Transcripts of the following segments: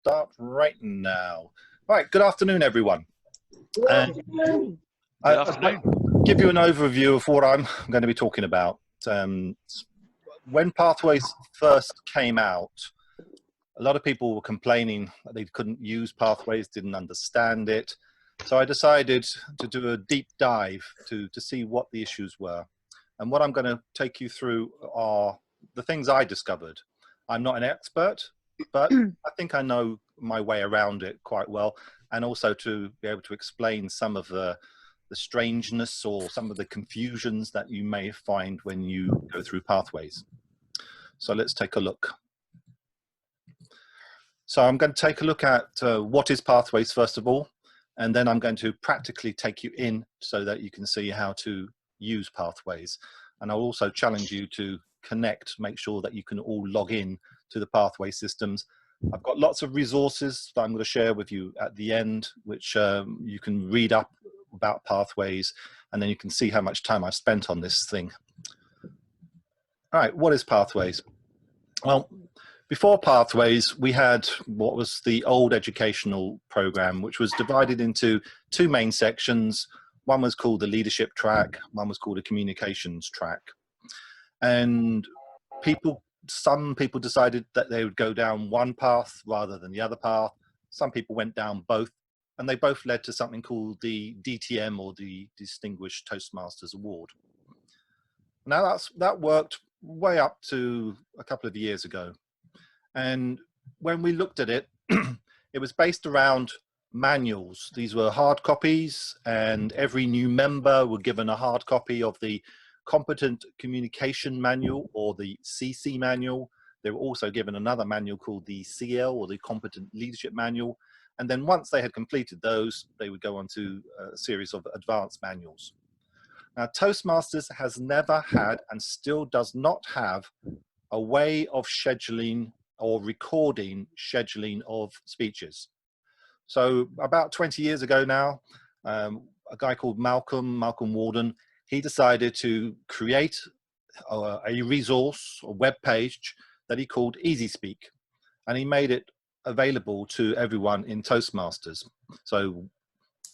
start right now. Right, good afternoon, everyone. Good afternoon. I'll give you an overview of what I'm going to be talking about. When Pathways first came out, a lot of people were complaining that they couldn't use Pathways, didn't understand it. So I decided to do a deep dive to see what the issues were. And what I'm going to take you through are the things I discovered. I'm not an expert, but I think I know my way around it quite well, and also to be able to explain some of the strangeness or some of the confusions that you may find when you go through Pathways. So let's take a look. So I'm going to take a look at what is Pathways first of all, and then I'm going to practically take you in so that you can see how to use Pathways. And I'll also challenge you to connect, make sure that you can all log in to the Pathway systems. I've got lots of resources that I'm going to share with you at the end, which you can read up about Pathways, and then you can see how much time I've spent on this thing. All right, what is Pathways? Well, before Pathways, we had what was the old educational program, which was divided into two main sections. One was called the leadership track, one was called a communications track. And some people decided that they would go down one path rather than the other path. Some people went down both, and they both led to something called the DTM, or the Distinguished Toastmasters Award. Now that worked way up to a couple of years ago. And when we looked at it, it was based around manuals. These were hard copies, and every new member were given a hard copy of the Competent Communication Manual, or the CC Manual. They were also given another manual called the CL, or the Competent Leadership Manual. And then once they had completed those, they would go on to a series of advanced manuals. Now, Toastmasters has never had, and still does not have, a way of scheduling or recording scheduling of speeches. So about 20 years ago now, a guy called Malcolm Warden, he decided to create a resource, a web page that he called EasySpeak, and he made it available to everyone in Toastmasters. So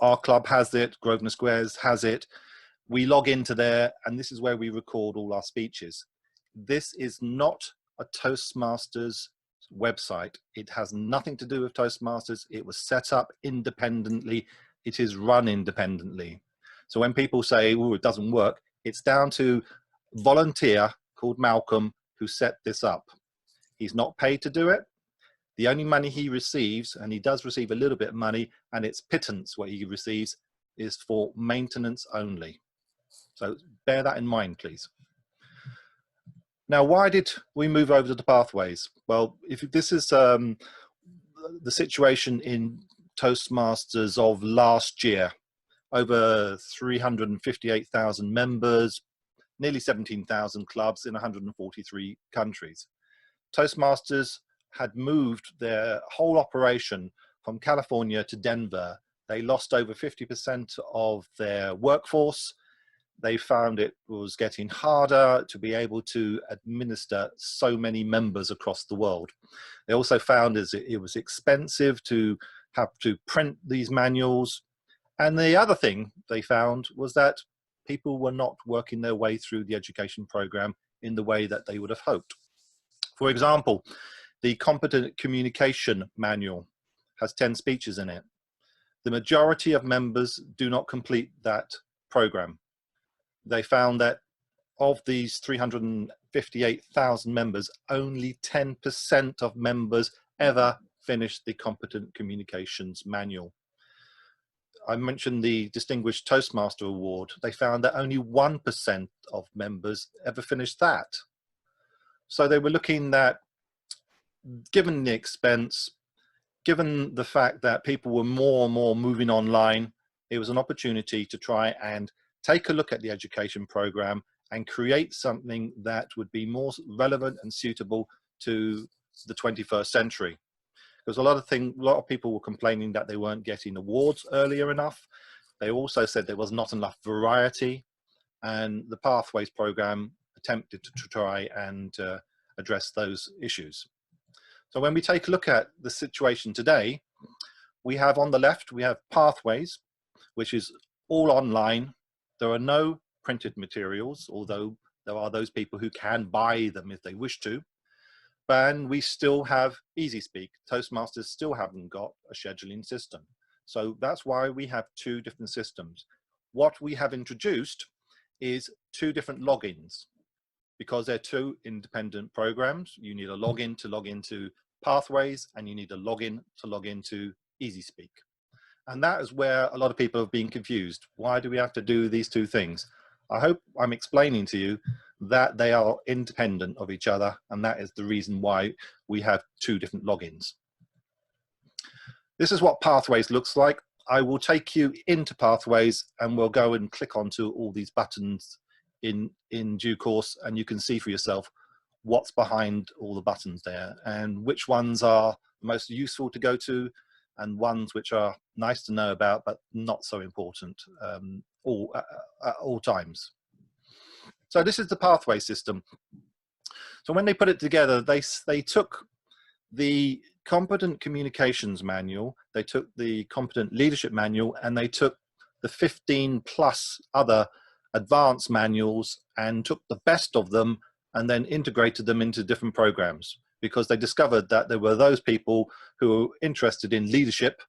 our club has it, Grosvenor Squares has it. We log into there, and this is where we record all our speeches. This is not a Toastmasters website. It has nothing to do with Toastmasters. It was set up independently. It is run independently. So when people say, oh, it doesn't work, it's down to a volunteer called Malcolm who set this up. He's not paid to do it. The only money he receives, and he does receive a little bit of money, and it's pittance what he receives, is for maintenance only. So bear that in mind, please. Now, why did we move over to the Pathways? Well, if this is the situation in Toastmasters of last year, over 358,000 members, nearly 17,000 clubs in 143 countries. Toastmasters had moved their whole operation from California to Denver. They lost over 50% of their workforce. They found it was getting harder to be able to administer so many members across the world. They also found it was expensive to have to print these manuals. And the other thing they found was that people were not working their way through the education program in the way that they would have hoped. For example, the Competent Communication Manual has 10 speeches in it. The majority of members do not complete that program. They found that of these 358,000 members, only 10% of members ever finished the Competent Communications Manual. I mentioned the Distinguished Toastmaster Award. They found that only 1% of members ever finished that. So they were looking at, given the expense, given the fact that people were more and more moving online, it was an opportunity to try and take a look at the education program and create something that would be more relevant and suitable to the 21st century. Because a lot of people were complaining that they weren't getting awards earlier enough. They also said there was not enough variety, and the Pathways program attempted to try and address those issues. So when we take a look at the situation today, we have on the left, we have Pathways, which is all online. There are no printed materials, although there are those people who can buy them if they wish to. And we still have EasySpeak. Toastmasters still haven't got a scheduling system. So that's why we have two different systems. What we have introduced is two different logins. Because they're two independent programs, you need a login to log into Pathways, and you need a login to log into EasySpeak. And that is where a lot of people have been confused. Why do we have to do these two things? I hope I'm explaining to you that they are independent of each other, and that is the reason why we have two different logins. This is what Pathways looks like. I will take you into Pathways, and we'll go and click onto all these buttons in due course, and you can see for yourself what's behind all the buttons there and which ones are most useful to go to and ones which are nice to know about but not so important at all times. So this is the pathway system. So when they put it together, they took the competent communications manual, they took the competent leadership manual, and they took the 15 plus other advanced manuals and took the best of them and then integrated them into different programs, because they discovered that there were those people who were interested in leadership.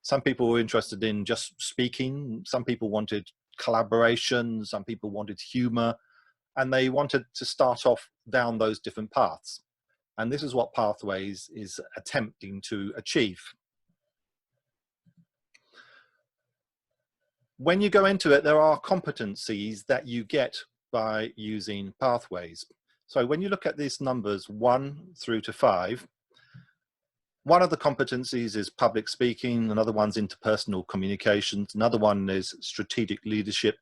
Some people were interested in just speaking. Some people wanted collaboration. Some people wanted humor, and they wanted to start off down those different paths. And this is what Pathways is attempting to achieve. When you go into it, there are competencies that you get by using Pathways. So when you look at these numbers 1 through to 5, one of the competencies is public speaking, another one's interpersonal communications, another one is strategic leadership,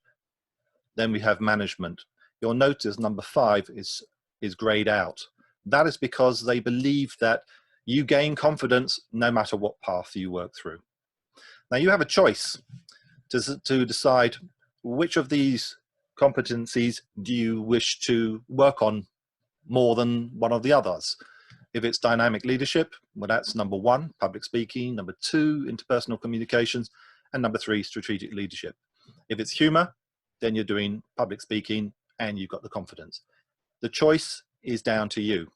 then we have management. You'll notice number 5 is grayed out. That is because they believe that you gain confidence no matter what path you work through. Now you have a choice to decide which of these competencies do you wish to work on more than one of the others. If it's dynamic leadership, well, that's number 1, public speaking, number 2, interpersonal communications, and number 3, strategic leadership. If it's humor, then you're doing public speaking and you've got the confidence. The choice is down to you.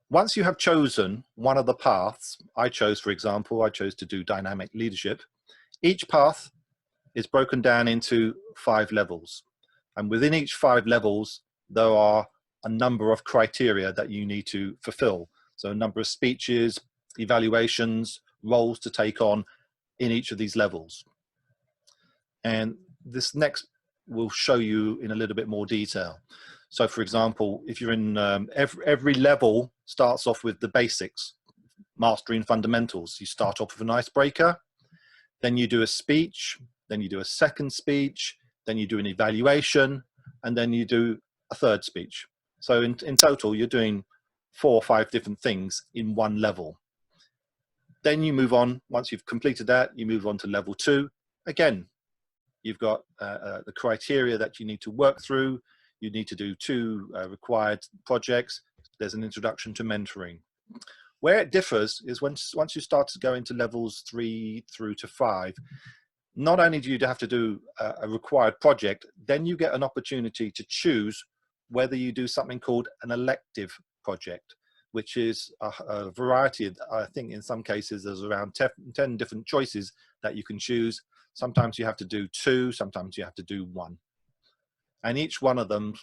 Once you have chosen one of the paths, I chose, for example, I chose to do dynamic leadership. Each path is broken down into 5 levels. And within each 5 levels, there are a number of criteria that you need to fulfill. So a number of speeches, evaluations, roles to take on in each of these levels. And this next will show you in a little bit more detail. So for example, if you're in every level starts off with the basics, mastering fundamentals. You start off with an icebreaker, then you do a speech, then you do a second speech, then you do an evaluation, and then you do a third speech. So in total, you're doing 4 or 5 different things in one level. Then you move on, once you've completed that, you move on to level 2. Again, you've got the criteria that you need to work through. You need to do 2 required projects. There's an introduction to mentoring. Where it differs is once you start to go into levels 3 through to 5, not only do you have to do a required project, then you get an opportunity to choose whether you do something called an elective project, which is a variety of, I think in some cases there's around 10 different choices that you can choose. Sometimes you have to do 2, sometimes you have to do 1. And each one of them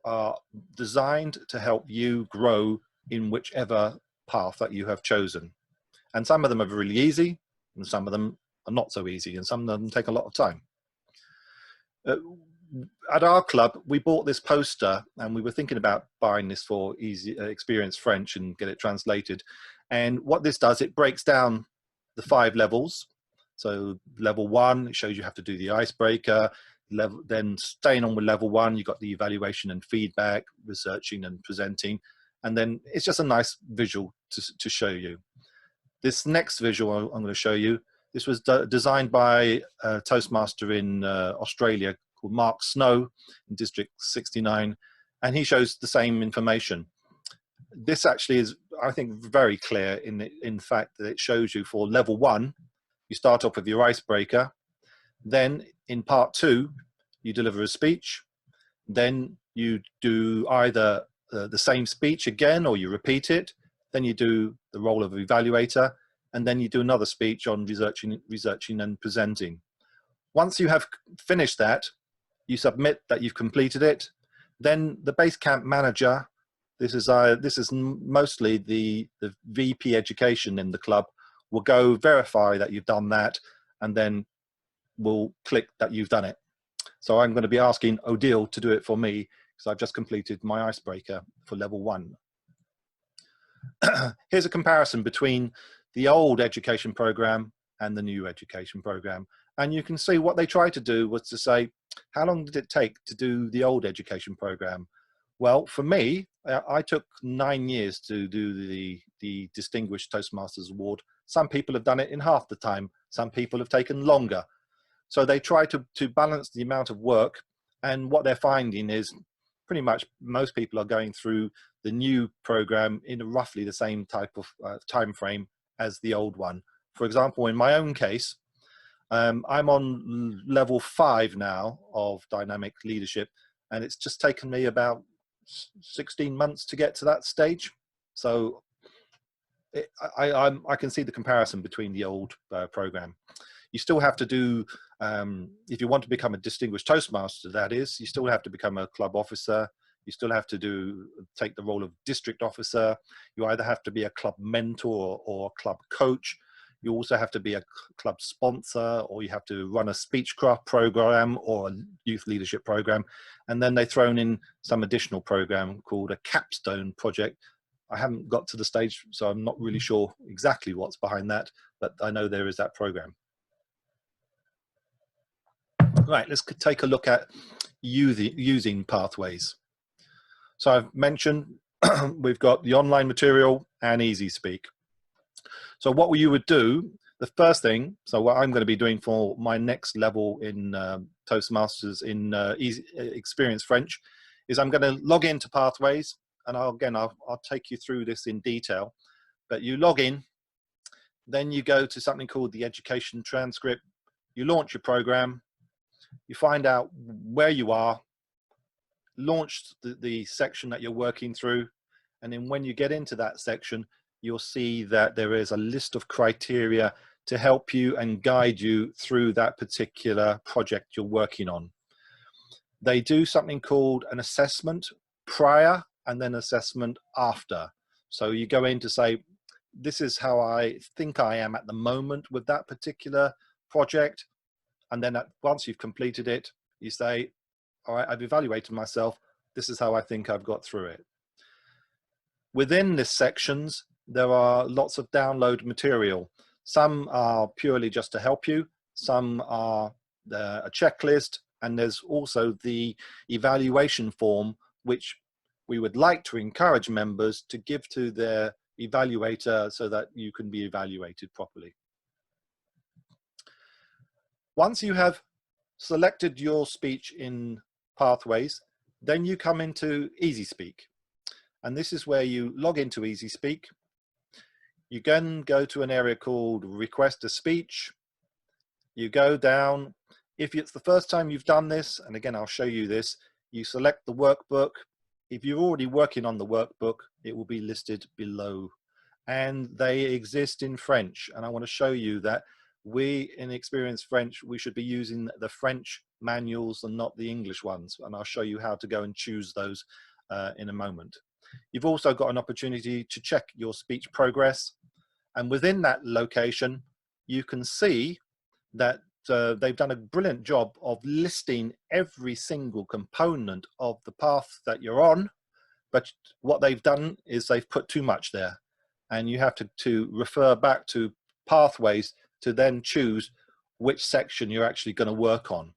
are designed to help you grow in whichever path that you have chosen. And some of them are really easy, and some of them are not so easy, and some of them take a lot of time. At our club, we bought this poster, and we were thinking about buying this for Easy Experience French and get it translated. And what this does, it breaks down the 5 levels. So level 1, it shows you have to do the icebreaker. Then staying on with level 1, you've got the evaluation and feedback, researching and presenting. And then it's just a nice visual to show you. This next visual I'm going to show you, this was designed by a Toastmaster in Australia called Mark Snow in District 69. And he shows the same information. this actually is, I think, very clear in fact that it shows you for level 1, you start off with your icebreaker. Then in part 2, you deliver a speech. Then you do either the same speech again, or you repeat it. Then you do the role of evaluator, and then you do another speech on researching and presenting. Once you have finished that, you submit that you've completed it. Then the Basecamp manager, this is mostly the VP education in the club, will go verify that you've done that, and then will click that you've done it. So I'm going to be asking Odile to do it for me, because I've just completed my icebreaker for level 1. Here's a comparison between the old education program and the new education program. And you can see what they tried to do was to say, how long did it take to do the old education program? Well, for me, I took 9 years to do the Distinguished Toastmasters Award. Some people have done it in half the time. Some people have taken longer. So they try to balance the amount of work, and what they're finding is pretty much most people are going through the new program in roughly the same type of time frame as the old one. For example, in my own case, I'm on level 5 now of dynamic leadership, and it's just taken me about 16 months to get to that stage. So I can see the comparison between the old program. You still have to do, if you want to become a distinguished Toastmaster, that is, you still have to become a club officer. You still have to take the role of district officer. You either have to be a club mentor or a club coach. You also have to be a club sponsor, or you have to run a speechcraft program or a youth leadership program. And then they've thrown in some additional program called a capstone project. I haven't got to the stage, so I'm not really sure exactly what's behind that, but I know there is that program. Right, let's take a look at using Pathways. So I've mentioned we've got the online material and EasySpeak. So what you would do, the first thing, so what I'm going to be doing for my next level in Toastmasters in Experience French, is I'm going to log into Pathways, and I'll take you through this in detail. But you log in, then you go to something called the Education Transcript. You launch your program. You find out where you are, launch the section that you're working through, and then when you get into that section, you'll see that there is a list of criteria to help you and guide you through that particular project you're working on. They do something called an assessment prior and then assessment after. So you go in to say, this is how I think I am at the moment with that particular project. And then once you've completed it, you say, all right, I've evaluated myself. This is how I think I've got through it. Within this sections, there are lots of download material. Some are purely just to help you. Some are a checklist. And there's also the evaluation form, which we would like to encourage members to give to their evaluator so that you can be evaluated properly. Once you have selected your speech in Pathways, then you come into EasySpeak. And this is where you log into EasySpeak. You then go to an area called Request a Speech. You go down. If it's the first time you've done this, and again, I'll show you this, you select the workbook. If you're already working on the workbook, it will be listed below. And they exist in French. And I want to show you that we, in Experience French, we should be using the French manuals and not the English ones. And I'll show you how to go and choose those in a moment. You've also got an opportunity to check your speech progress. And within that location, you can see that they've done a brilliant job of listing every single component of the path that you're on. But what they've done is they've put too much there. And you have to refer back to Pathways to then choose which section you're actually going to work on.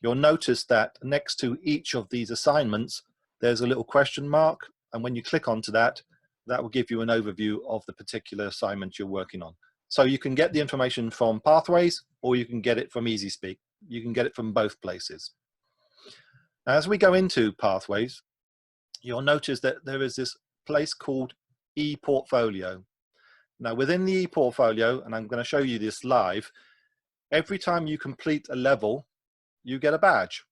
You'll notice that next to each of these assignments, there's a little question mark. And when you click onto that, that will give you an overview of the particular assignment you're working on. So you can get the information from Pathways, or you can get it from EasySpeak. You can get it from both places. Now, as we go into Pathways, you'll notice that there is this place called ePortfolio. Now within the ePortfolio, and I'm going to show you this live, every time you complete a level, you get a badge.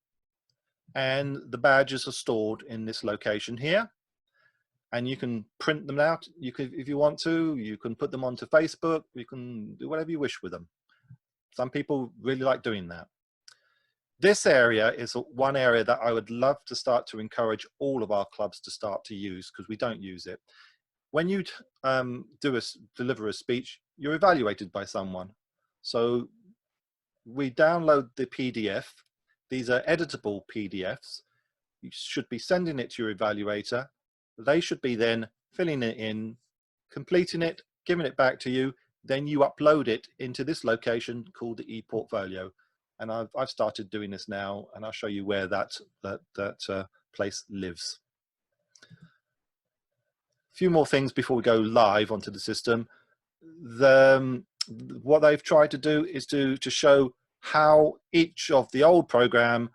And the badges are stored in this location here. And you can print them out. You can, if you want to, you can put them onto Facebook. You can do whatever you wish with them. Some people really like doing that. This area is one area that I would love to start to encourage all of our clubs to start to use, because we don't use it. When you deliver a speech, you're evaluated by someone. So we download the PDF. These are editable PDFs. You should be sending it to your evaluator. They should be then filling it in, completing it, giving it back to you. Then you upload it into this location called the ePortfolio. And I've started doing this now, and I'll show you where that place lives. A few more things before we go live onto the system. What they've tried to do is to show how each of the old program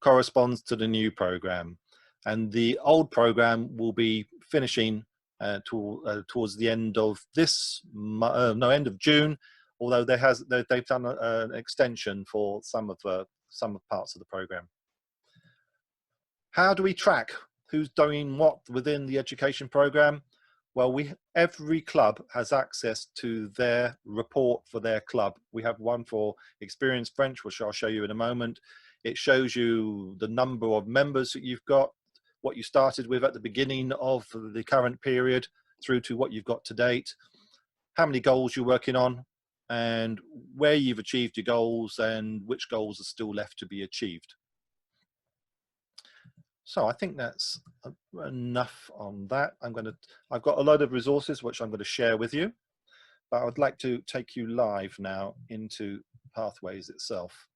corresponds to the new program. And the old program will be finishing towards the end of end of June, although they've done an extension for some parts of the program. How do we track who's doing what within the education program? Well, every club has access to their report for their club. We have one for Experienced French, which I'll show you in a moment. It shows you the number of members that you've got, what you started with at the beginning of the current period through to what you've got to date, how many goals you're working on, and where you've achieved your goals and which goals are still left to be achieved. So I think that's enough on that. I've got a load of resources which I'm going to share with you, but I would like to take you live now into Pathways itself.